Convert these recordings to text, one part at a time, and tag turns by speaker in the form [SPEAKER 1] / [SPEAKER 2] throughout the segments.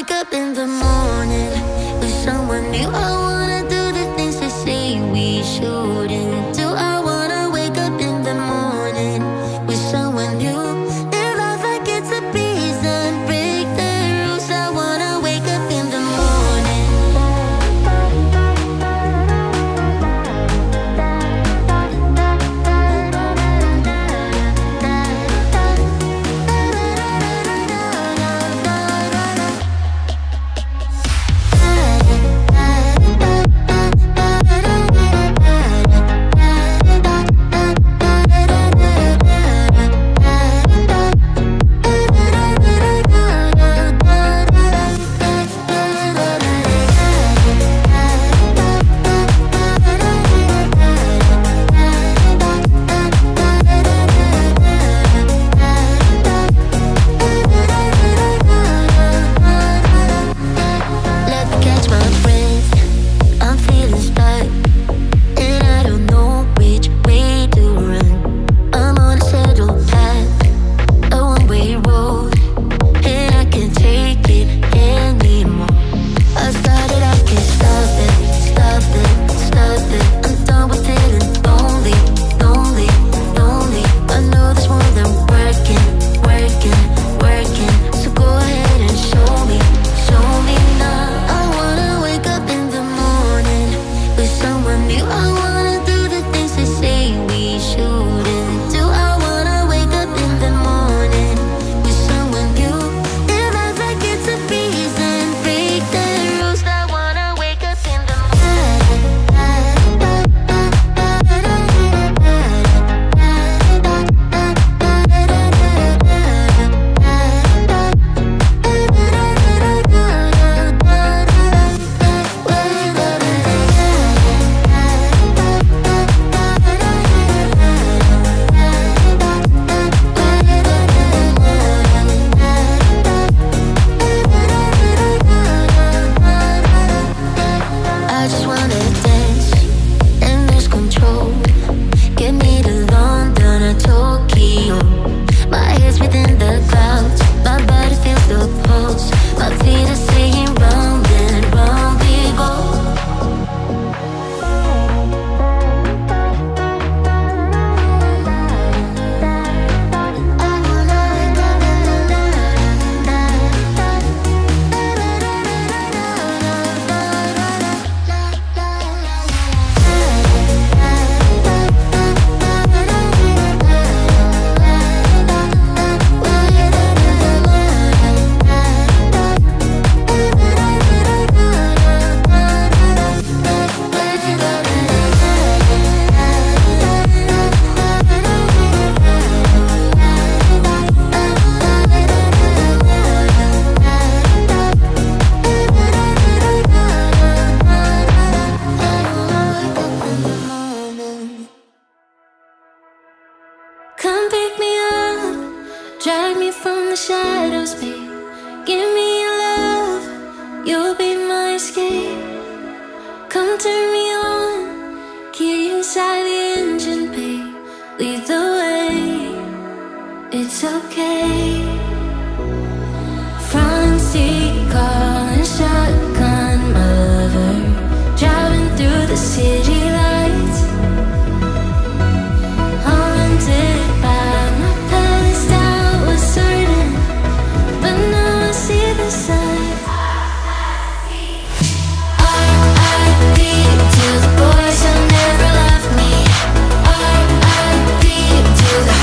[SPEAKER 1] wake up in the morning with someone new. I wanna do the things they say we shouldn't do. I wanna wake up in the morning with someone new. Live life like it's a prison, break the rules. I wanna wake up in the morning.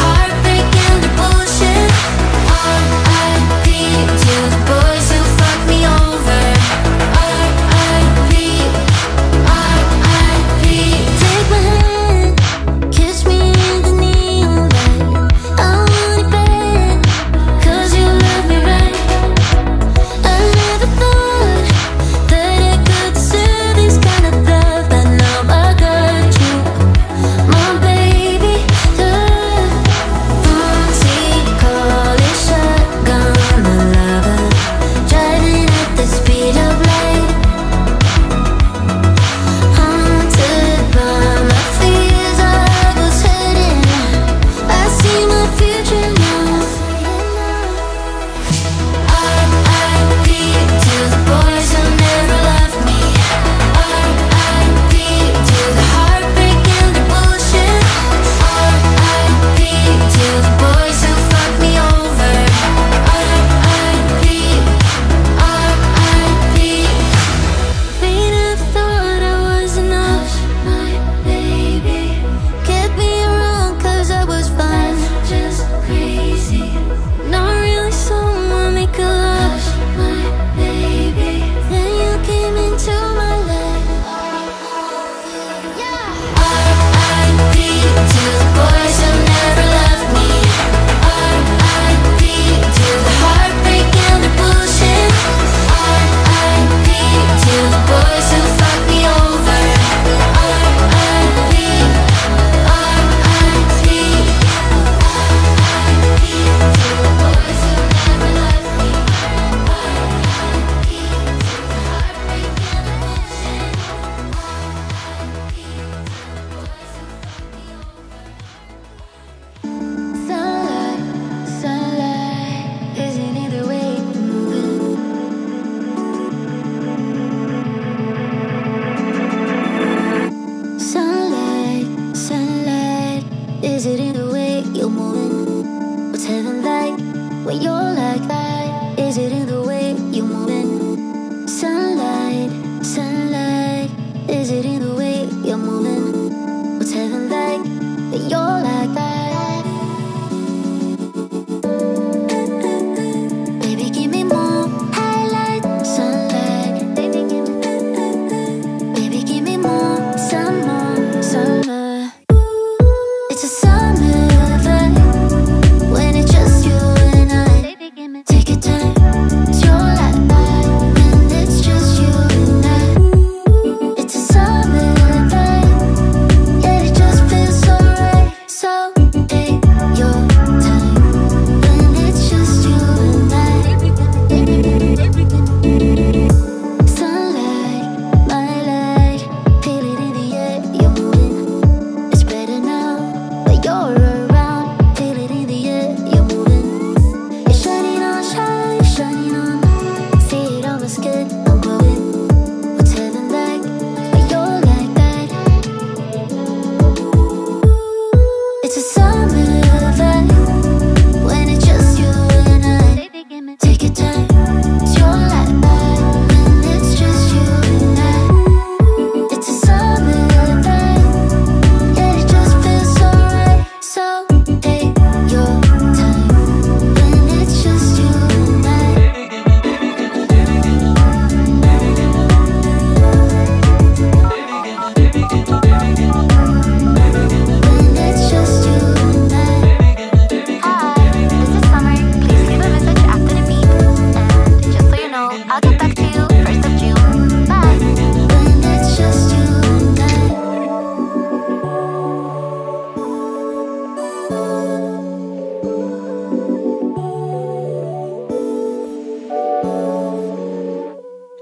[SPEAKER 2] Heartbreak and the bullshit.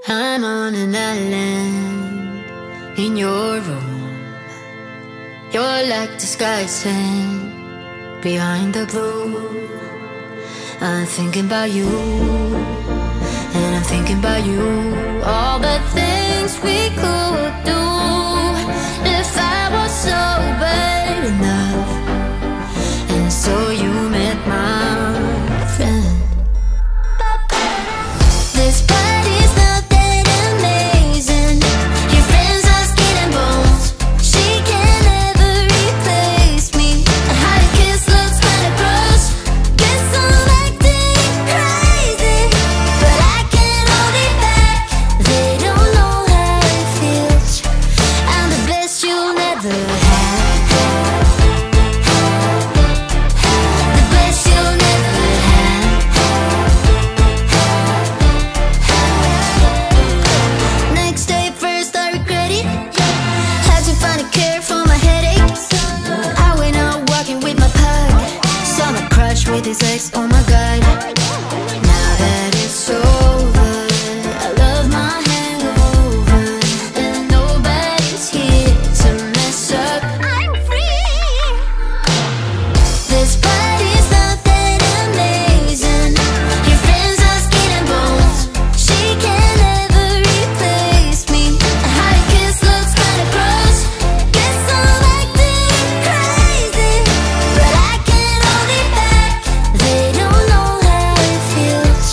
[SPEAKER 1] I'm on an island in your room. You're like disguising behind the blue. I'm thinking about you, and I'm thinking about you. All the things we could do if I was sober enough. And so you met my friend. This party's not that amazing. Your friends are skin and bones. She can never replace me. How to kiss looks kinda gross. Guess I'm acting crazy, but I can't hold it back. They don't know how it feels. I'm the best you'll never have. The best you'll never have. Next day first I regret it. Had to find a cure for my headache. I went out walking with my pug. Saw my crush with his ex, oh my god. Now that it's over, I love my hangover. And nobody's here to mess up. I'm free. This party's not that amazing. Your friends are skin and bones. She can never replace me. How to kiss looks kinda gross. Guess I'm acting crazy, but I can't hold it back. They don't know how it feels.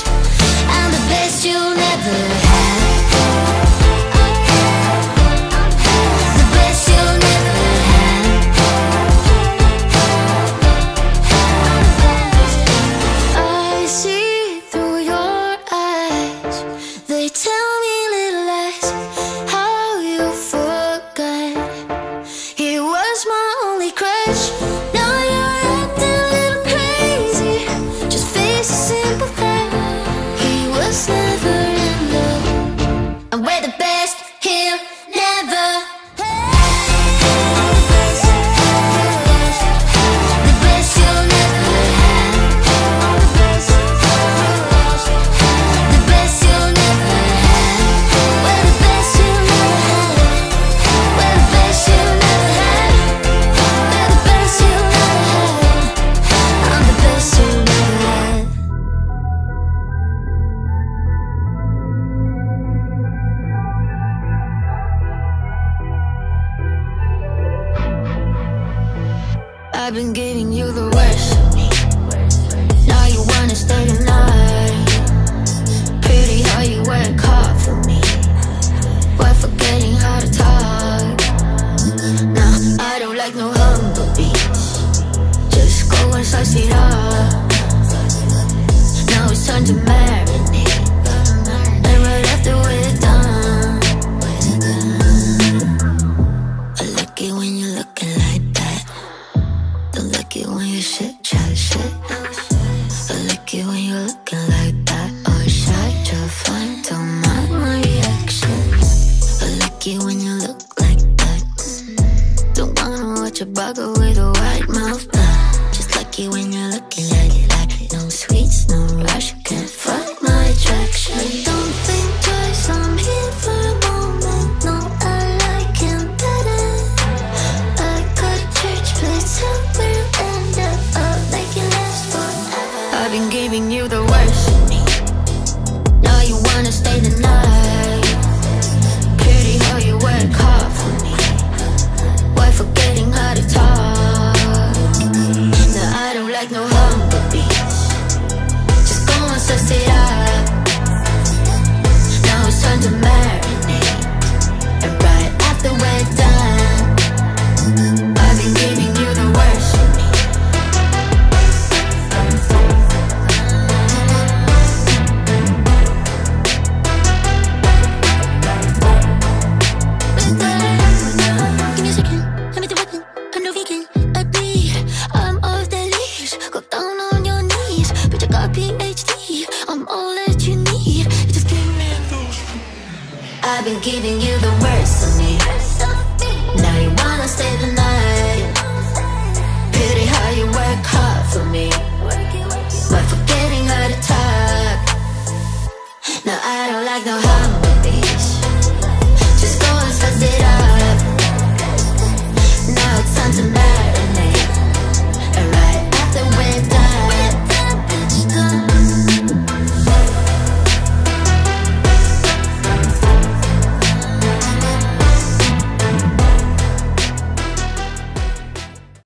[SPEAKER 1] I'm the best you'll never have. The best you'll never have. I see through your eyes. They tell me little lies. How you forgot. He was my only crush. Now you're acting a little crazy. Just face a simple fact. He was never in love. And we're the best he'll never have. The best you'll never have. The best you'll never have. We're the best you'll never have. We're the best you'll never have. We're the best you'll never have. I'm the best you'll never have. I've been giving you the worst of me. Now you wanna stay the night. Pretty how you work hard for me, while forgetting how to talk. Now I don't like no humble beats. Just go and slice it up. Now it's time to marinate. And right after we're done, I like it when you're looking like that. Don't like it when you shit, try shit. I like it when you're looking like that. Or shy, try fun, don't mind my reaction. I like it when you look like that. Don't wanna watch a bugger with a white mouth. Just like it when you're looking like that. No sweets, no rush, can't fuck my attraction. Don't think twice, I'm here for a moment. No, I like him better. I got a church place somewhere you end up. I'll make it last forever. I've been giving you the worst of me. Now you wanna stay the night. Pretty how you work hard for me, while forgetting how to talk. Now I don't like no humble beats. Just go and suss it up. Now it's time to marinate. And right after we're done, I've been giving you the worst of me. Give me a second, let me do weapon. I'm no vegan, I bleed. I'm off the leash. Go down on your knees. Bitch, I got PhD. I'm all that you need. Just give me those. I've been giving you the worst of me. Now you wanna stay the night. Pretty how you work hard for me, while forgetting how to talk. Now I don't like no humble